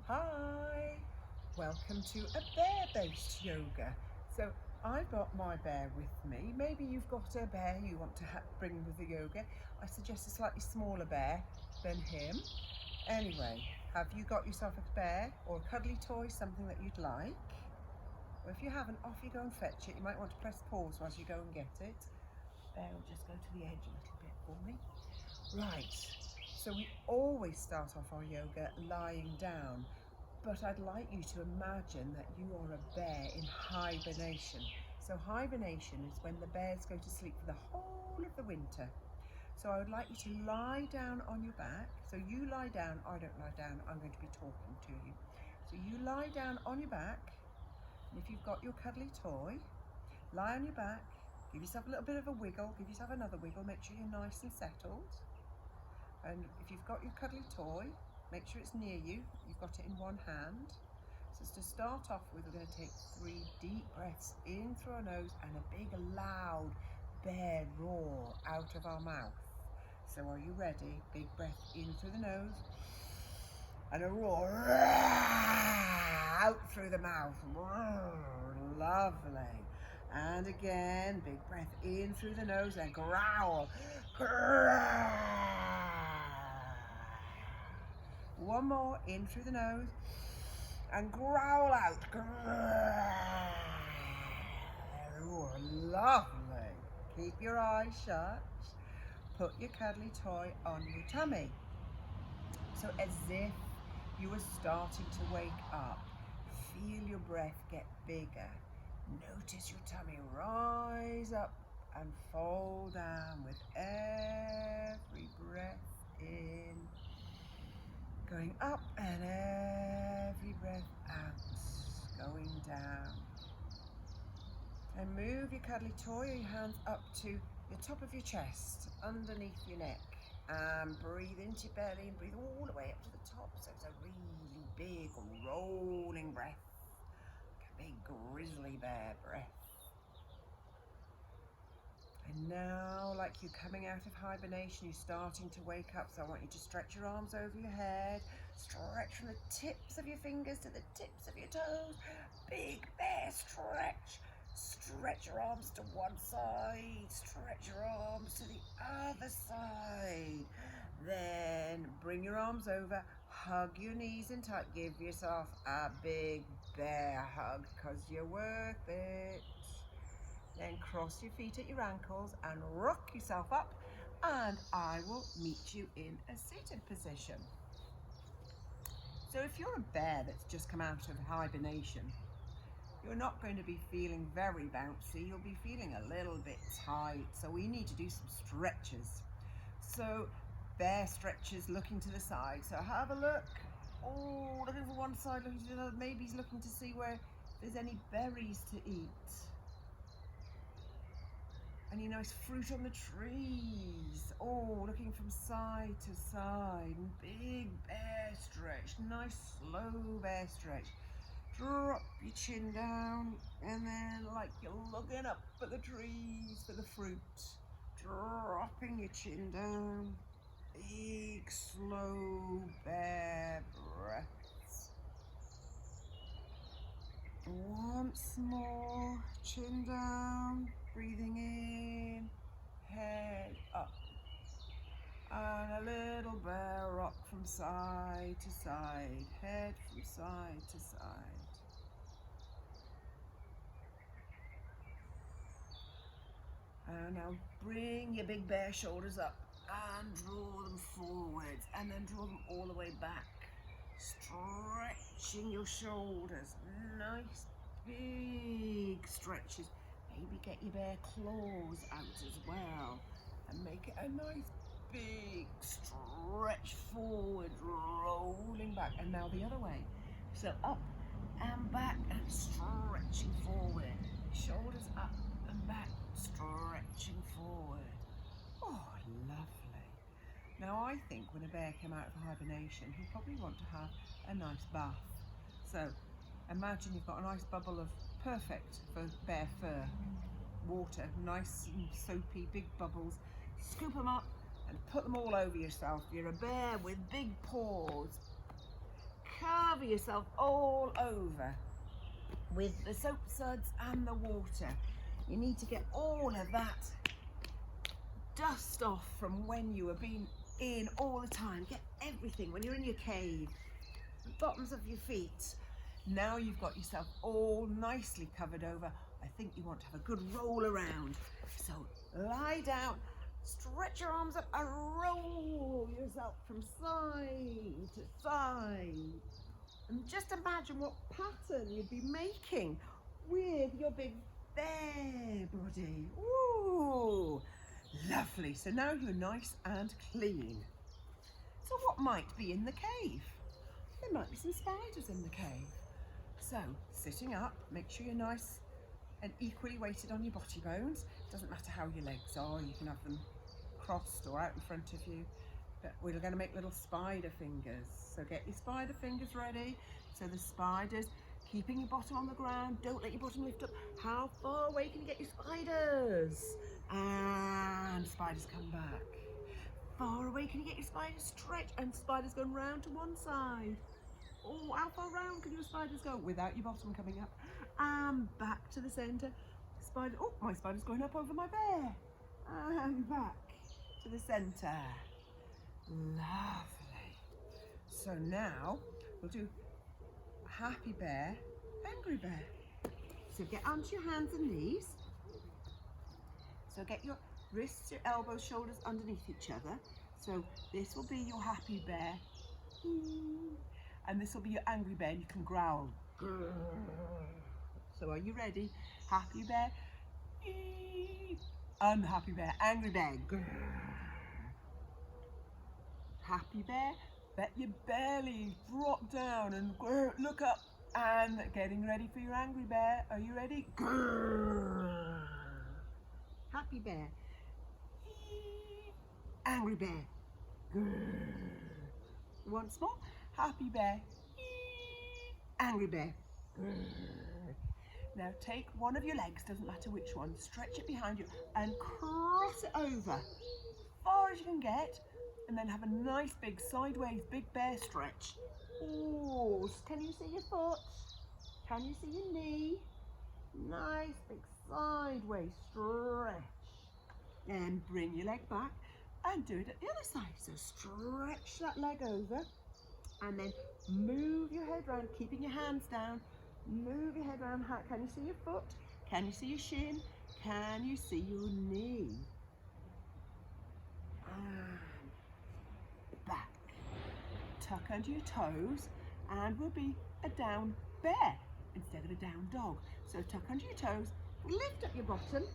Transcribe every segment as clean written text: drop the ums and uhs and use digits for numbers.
Hi, welcome to a bear-based yoga. So I've got my bear with me. Maybe you've got a bear you want to bring with the yoga. I suggest a slightly smaller bear than him. Anyway, have you got yourself a bear or a cuddly toy, something that you'd like? Well, if you haven't, off you go and fetch it. You might want to press pause whilst you go and get it. Bear will just go to the edge a little bit for me. Right, so we always start off our yoga lying down, but I'd like you to imagine that you are a bear in hibernation. So hibernation is when the bears go to sleep for the whole of the winter. So I would like you to lie down on your back. So you lie down, I don't lie down, I'm going to be talking to you. So you lie down on your back, and if you've got your cuddly toy, lie on your back, give yourself a little bit of a wiggle, give yourself another wiggle, make sure you're nice and settled. And if you've got your cuddly toy, make sure it's near you. You've got it in one hand. So to start off with, we're going to take 3 deep breaths in through our nose and a big loud bear roar out of our mouth. So are you ready? Big breath in through the nose and a roar out through the mouth. Lovely. And again, big breath in through the nose and growl. One more in through the nose and growl out. Lovely. Keep your eyes shut. Put your cuddly toy on your tummy. So as if you were starting to wake up, feel your breath get bigger. Notice your tummy rise up and fall down with every breath in. Going up and every breath out, going down. And move your cuddly toy or your hands up to the top of your chest, underneath your neck. And breathe into your belly and breathe all the way up to the top. So it's a really big rolling breath. Like a big grizzly bear breath. And now, like you're coming out of hibernation, you're starting to wake up. So I want you to stretch your arms over your head. Stretch from the tips of your fingers to the tips of your toes. Big bear stretch. Stretch your arms to one side. Stretch your arms to the other side. Then bring your arms over. Hug your knees in tight. Give yourself a big bear hug because you're worth it. Then cross your feet at your ankles and rock yourself up, and I will meet you in a seated position. So if you're a bear that's just come out of hibernation, you're not going to be feeling very bouncy, you'll be feeling a little bit tight, so we need to do some stretches. So bear stretches, looking to the side, so have a look. Oh, looking for one side, looking to the other, maybe he's looking to see where there's any berries to eat. Any nice fruit on the trees. Oh, looking from side to side. Big bear stretch. Nice slow bear stretch. Drop your chin down and then like you're looking up at the trees for the fruit. Dropping your chin down. Big slow bear breaths. Once more, chin down, breathing in, head up. And a little bear rock from side to side, head from side to side. And now bring your big bear shoulders up and draw them forwards and then draw them all the way back. Stretching your shoulders, nice big stretches. Maybe get your bear claws out as well and make it a nice big stretch forward, rolling back. And now the other way. So up and back and stretching forward. Shoulders up and back, stretching forward. Oh, lovely. Now I think when a bear came out of hibernation, he'll probably want to have a nice bath. So imagine you've got a nice bubble of perfect for bear fur water, nice and soapy, big bubbles. Scoop them up and put them all over yourself. You're a bear with big paws. cover yourself all over with the soap suds and the water. You need to get all of that dust off from when you have been in all the time. Get everything when you're in your cave, the bottoms of your feet. Now you've got yourself all nicely covered over. I think you want to have a good roll around. So lie down, stretch your arms up and roll yourself from side to side. And just imagine what pattern you'd be making with your big bear body. Ooh, lovely. So now you're nice and clean. So what might be in the cave? There might be some spiders in the cave. So sitting up, make sure you're nice and equally weighted on your body bones. Doesn't matter how your legs are, you can have them crossed or out in front of you. But we're going to make little spider fingers. So get your spider fingers ready. So the spiders, keeping your bottom on the ground, don't let your bottom lift up. How far away can you get your spiders? And spiders come back. Far away can you get your spiders? Stretch, and spiders going round to one side. Oh, how far round can your spiders go without your bottom coming up? And back to the centre. Spider, oh, my spider's going up over my bear. And back to the centre. Lovely. So now we'll do happy bear, angry bear. So get onto your hands and knees. So get your wrists, your elbows, shoulders underneath each other. So this will be your happy bear. And this will be your angry bear, and you can growl. So are you ready? Happy bear, unhappy bear, angry bear. Happy bear, let your belly drop down and look up, and getting ready for your angry bear. Are you ready? Happy bear, angry bear. Once more. Happy bear, angry bear. Now take one of your legs, doesn't matter which one, stretch it behind you and cross it over far as you can get, and then have a nice big sideways big bear stretch. Oh, can you see your foot? Can you see your knee? Nice big sideways stretch. And bring your leg back and do it at the other side. So stretch that leg over. And then move your head round, keeping your hands down. Move your head round. Can you see your foot? Can you see your shin? Can you see your knee? And back. Tuck under your toes, and we'll be a down bear instead of a down dog. So tuck under your toes, lift up your bottom,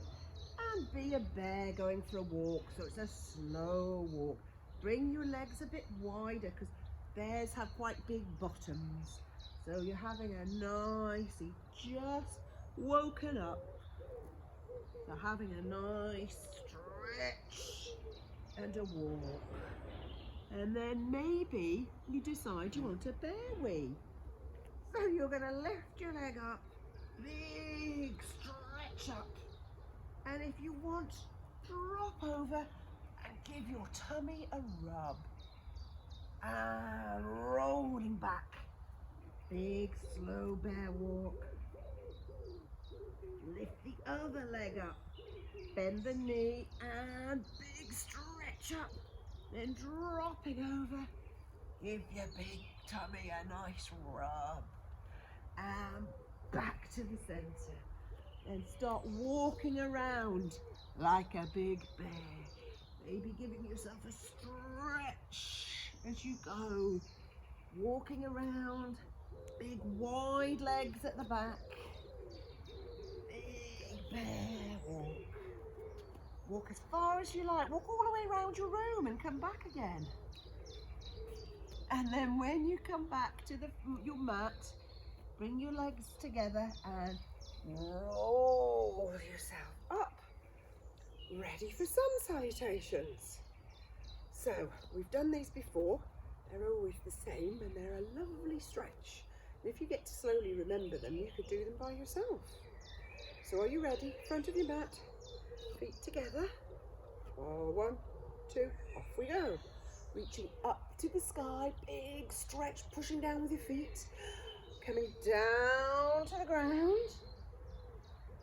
and be a bear going for a walk. So it's a slow walk. Bring your legs a bit wider, because bears have quite big bottoms. So you're having a nicey, just woken up. So having a nice stretch and a walk. And then maybe you decide you want a bear wee. So you're going to lift your leg up, big stretch up. And if you want, drop over and give your tummy a rub. And rolling back, big slow bear walk. Lift the other leg up, bend the knee and big stretch up, then dropping over. Give your big tummy a nice rub and back to the centre. Then start walking around like a big bear, maybe giving yourself a stretch as you go, walking around, big wide legs at the back, big bear walk. Walk as far as you like, walk all the way around your room and come back again. And then when you come back to your mat, bring your legs together and roll yourself up, ready for sun salutations. So we've done these before, they're always the same and they're a lovely stretch. And if you get to slowly remember them, you could do them by yourself. So are you ready? Front of your mat, feet together. 1, 2, off we go. reaching up to the sky, big stretch, pushing down with your feet, coming down to the ground,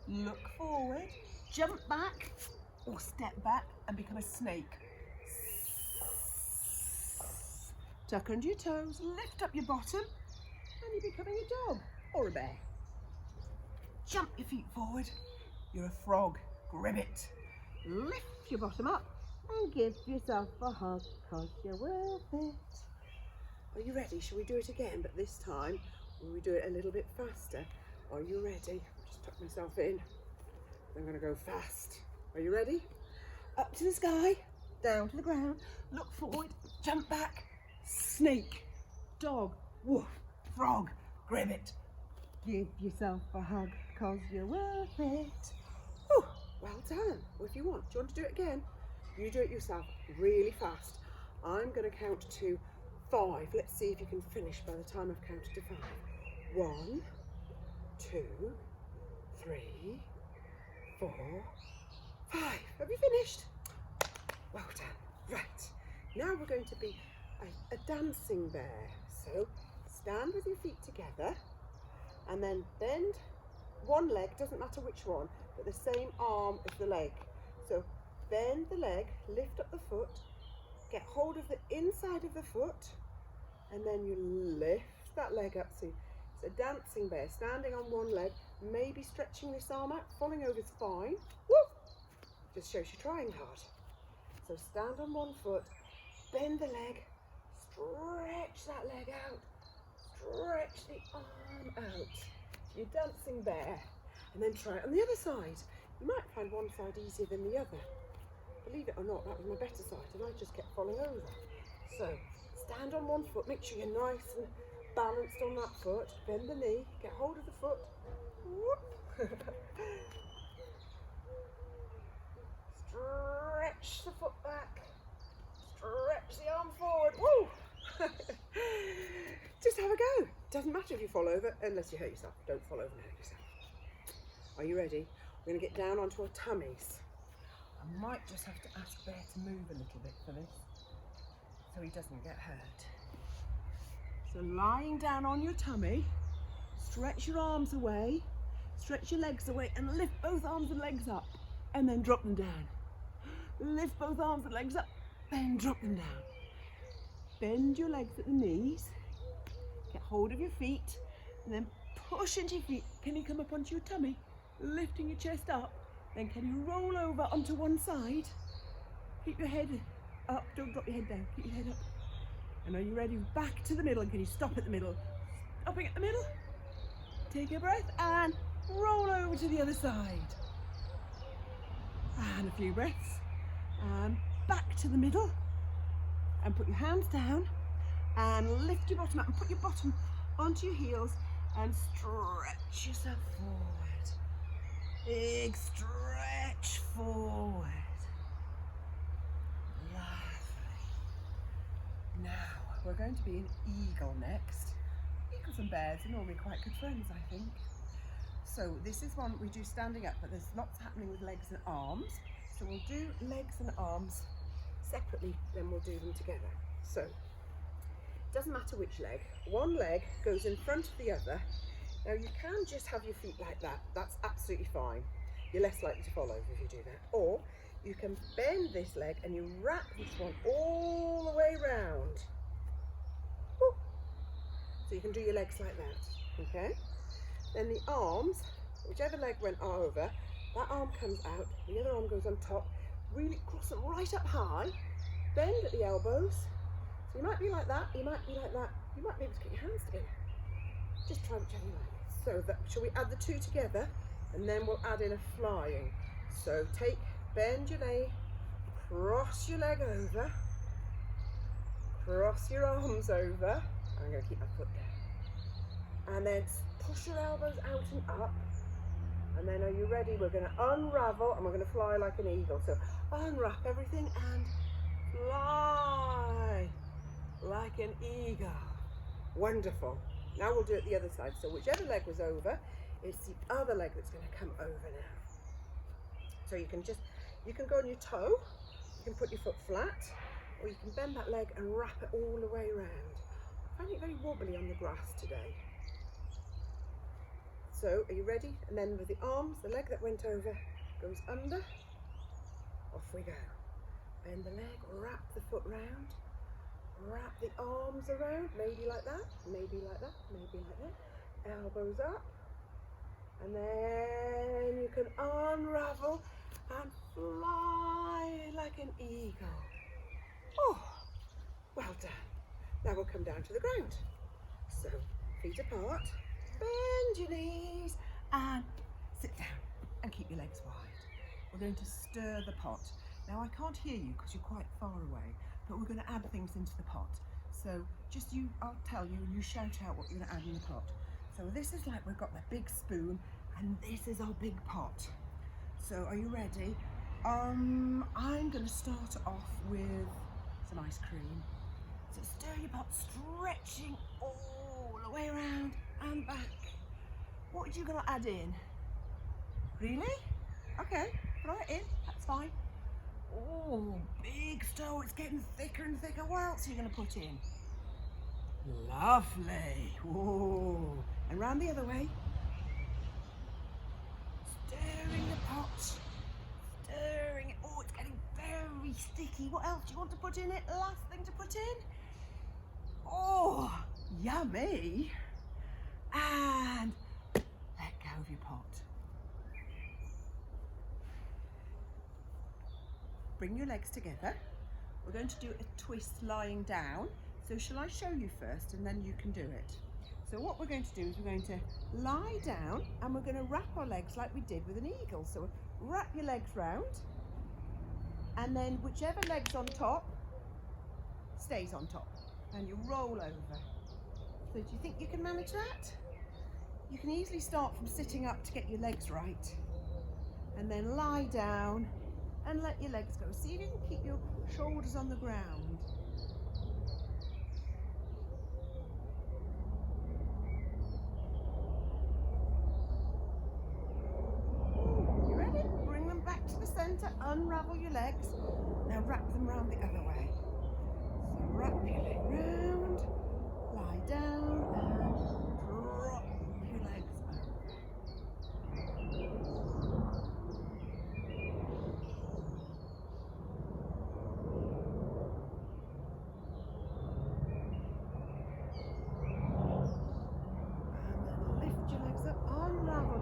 look forward, jump back or step back and become a snake. Tuck under your toes, lift up your bottom, and you're becoming a dog or a bear. Jump your feet forward, you're a frog, grab it. Lift your bottom up and give yourself a hug, cause you're worth it. Are you ready? Shall we do it again? But this time, we do it a little bit faster. Are you ready? Just tuck myself in. I'm gonna go fast. Are you ready? Up to the sky, down to the ground, look forward, jump back, snake, dog, woof, frog, grab it. Give yourself a hug, cause you're worth it. Whew, well done. Well, if you want, do you want to do it again? You do it yourself really fast. I'm going to count to 5. Let's see if you can finish by the time I've counted to 5. 1, 2, 3, 4, 5. Have you finished? Well done. Right. Now we're going to be a dancing bear. So stand with your feet together and then bend one leg, doesn't matter which one, but the same arm as the leg. So bend the leg, lift up the foot, get hold of the inside of the foot, and then you lift that leg up. So it's a dancing bear, standing on one leg, maybe stretching this arm out. Falling over is fine. Woo! Just shows you're trying hard. So stand on one foot, bend the leg, stretch that leg out, stretch the arm out. You're dancing bear. And then try it on the other side. You might find one side easier than the other. Believe it or not, that was my better side and I just kept falling over. So stand on one foot, make sure you're nice and balanced on that foot. Bend the knee, get hold of the foot. Whoop. Stretch the foot back. Stretch the arm forward. Woo! Just have a go. Doesn't matter if you fall over, unless you hurt yourself. Don't fall over and hurt yourself. Are you ready? We're going to get down onto our tummies. I might just have to ask Bear to move a little bit for this, so he doesn't get hurt. So lying down on your tummy, stretch your arms away, stretch your legs away, and lift both arms and legs up, and then drop them down. Lift both arms and legs up, then drop them down. Bend your legs at the knees, get hold of your feet, and then push into your feet. Can you come up onto your tummy, lifting your chest up? Then can you roll over onto one side? Keep your head up, don't drop your head down, keep your head up. And are you ready? Back to the middle, and can you stop at the middle? Stopping at the middle, take a breath and roll over to the other side. And a few breaths, and back to the middle, and put your hands down, and lift your bottom up, and put your bottom onto your heels, and stretch yourself forward. Big stretch forward. Lovely. Now, we're going to be an eagle next. Eagles and bears are normally quite good friends, I think. So this is one we do standing up, but there's lots happening with legs and arms. So we'll do legs and arms separately, then we'll do them together. So, doesn't matter which leg. One leg goes in front of the other. Now you can just have your feet like that. That's absolutely fine. You're less likely to fall over if you do that. Or you can bend this leg and you wrap this one all the way round. Woo. So you can do your legs like that, okay? Then the arms, whichever leg went over, that arm comes out, the other arm goes on top, really cross them right up high, bend at the elbows. So you might be like that, you might be like that, you might be able to get your hands together. Just try whichever you like. So shall we add the two together? And then we'll add in a flying. So bend your knee, cross your leg over, cross your arms over. I'm going to keep my foot there. And then push your elbows out and up. And then are you ready? We're going to unravel and we're going to fly like an eagle. So unwrap everything and fly like an eagle. Wonderful. Now we'll do it the other side. So whichever leg was over, it's the other leg that's going to come over now. So you can go on your toe, you can put your foot flat, or you can bend that leg and wrap it all the way around. I find it very wobbly on the grass today. So, are you ready? And then with the arms, the leg that went over goes under. Off we go. Bend the leg, wrap the foot round, wrap the arms around, maybe like that, maybe like that, maybe like that. Elbows up. And then you can unravel and fly like an eagle. Oh, well done. Now we'll come down to the ground. So, feet apart, bend your knees and sit down and keep your legs wide. We're going to stir the pot. Now I can't hear you because you're quite far away, but we're going to add things into the pot. So just I'll tell you and you shout out what you're going to add in the pot. So this is like we've got the big spoon and this is our big pot. So are you ready? I'm going to start off with some ice cream. So stir your pot, stretching all the way around and back. What are you going to add in? Really? Okay, throw it in, that's fine. Oh, big stove, it's getting thicker and thicker. What else are you going to put in? Lovely. Oh, and round the other way. Stirring the pot. Stirring it. Oh, it's getting very sticky. What else do you want to put in it? Last thing to put in. Oh, yummy. And let go of your pot. Bring your legs together. We're going to do a twist lying down. So shall I show you first and then you can do it? So what we're going to do is we're going to lie down and we're going to wrap our legs like we did with an eagle. So wrap your legs round and then whichever leg's on top stays on top and you roll over. So do you think you can manage that? You can easily start from sitting up to get your legs right and then lie down and let your legs go. See if you can keep your shoulders on the ground. You ready? Bring them back to the centre, unravel your legs. Now wrap them round the other way. So wrap your leg round, lie down and drop your legs over.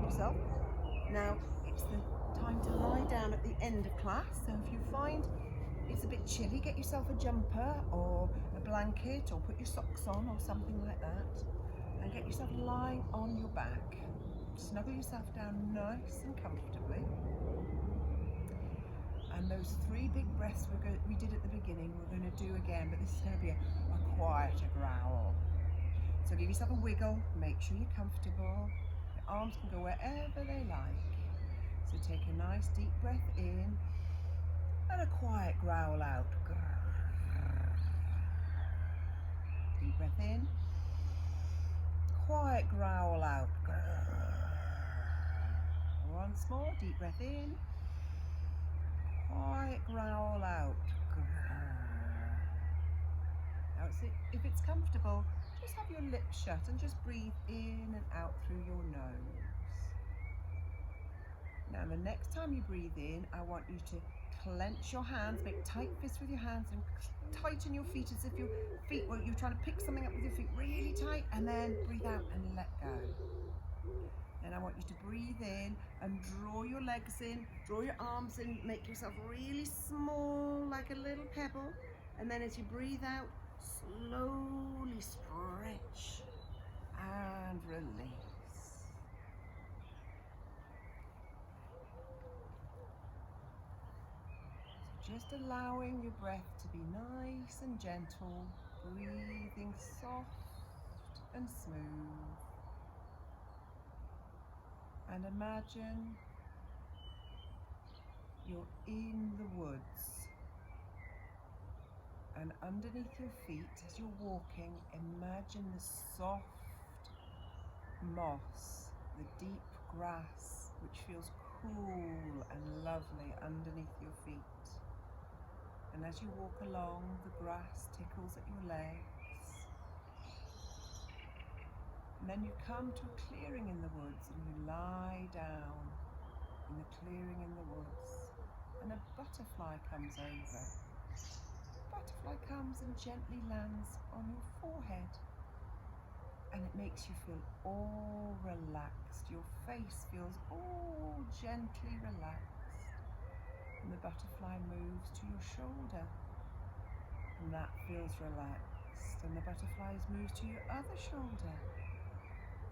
Yourself. Now it's the time to lie down at the end of class, so if you find it's a bit chilly, get yourself a jumper or a blanket or put your socks on or something like that and get yourself lying on your back. Snuggle yourself down nice and comfortably, and those 3 big breaths we did at the beginning we're going to do again, but this is going to be a quieter growl. So give yourself a wiggle, make sure you're comfortable. Arms can go wherever they like. So take a nice deep breath in and a quiet growl out. Deep breath in, quiet growl out. Once more, deep breath in, quiet growl out. Now if it's comfortable, just have your lips shut and just breathe in and out through your nose. Now the next time you breathe in, I want you to clench your hands, make tight fists with your hands and tighten your feet as if your feet were, you're trying to pick something up with your feet really tight, and then breathe out and let go. Then I want you to breathe in and draw your legs in, draw your arms in, make yourself really small like a little pebble, and then as you breathe out, slowly stretch and release. So just allowing your breath to be nice and gentle, breathing soft and smooth. And imagine you're in the woods. And underneath your feet, as you're walking, imagine the soft moss, the deep grass, which feels cool and lovely underneath your feet. And as you walk along, the grass tickles at your legs. And then you come to a clearing in the woods and you lie down in the clearing in the woods. And a butterfly comes over. The butterfly comes and gently lands on your forehead. And it makes you feel all relaxed. Your face feels all gently relaxed. And the butterfly moves to your shoulder. And that feels relaxed. And the butterfly moves to your other shoulder.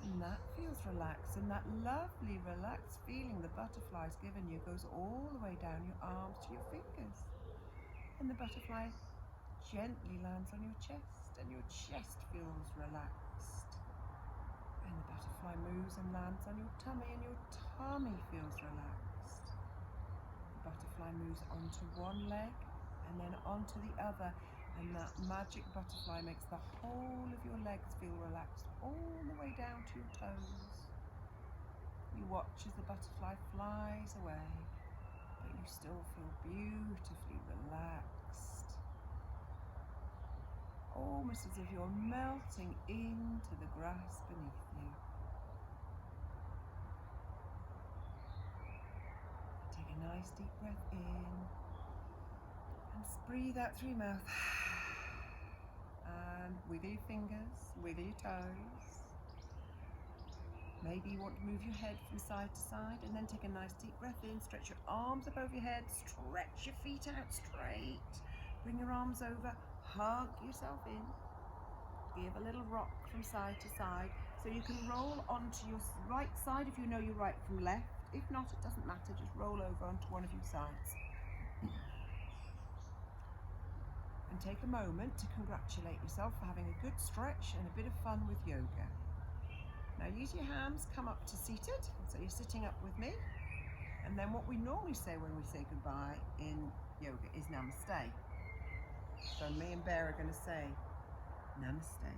And that feels relaxed. And that lovely relaxed feeling the butterfly's given you goes all the way down your arms to your fingers. And the butterfly gently lands on your chest, and your chest feels relaxed. And the butterfly moves and lands on your tummy, and your tummy feels relaxed. The butterfly moves onto one leg and then onto the other, and that magic butterfly makes the whole of your legs feel relaxed all the way down to your toes. You watch as the butterfly flies away, but you still feel beautifully relaxed. Almost as if you're melting into the grass beneath you. Take a nice deep breath in and breathe out through your mouth. And wiggle your fingers, wiggle your toes. Maybe you want to move your head from side to side, and then take a nice deep breath in. Stretch your arms above your head, stretch your feet out straight. Bring your arms over, hug yourself in. Give a little rock from side to side. So you can roll onto your right side if you know your right from left. If not, it doesn't matter, just roll over onto one of your sides. And take a moment to congratulate yourself for having a good stretch and a bit of fun with yoga. Now use your hands, come up to seated, so you're sitting up with me. And then what we normally say when we say goodbye in yoga is namaste. So me and Bear are going to say namaste.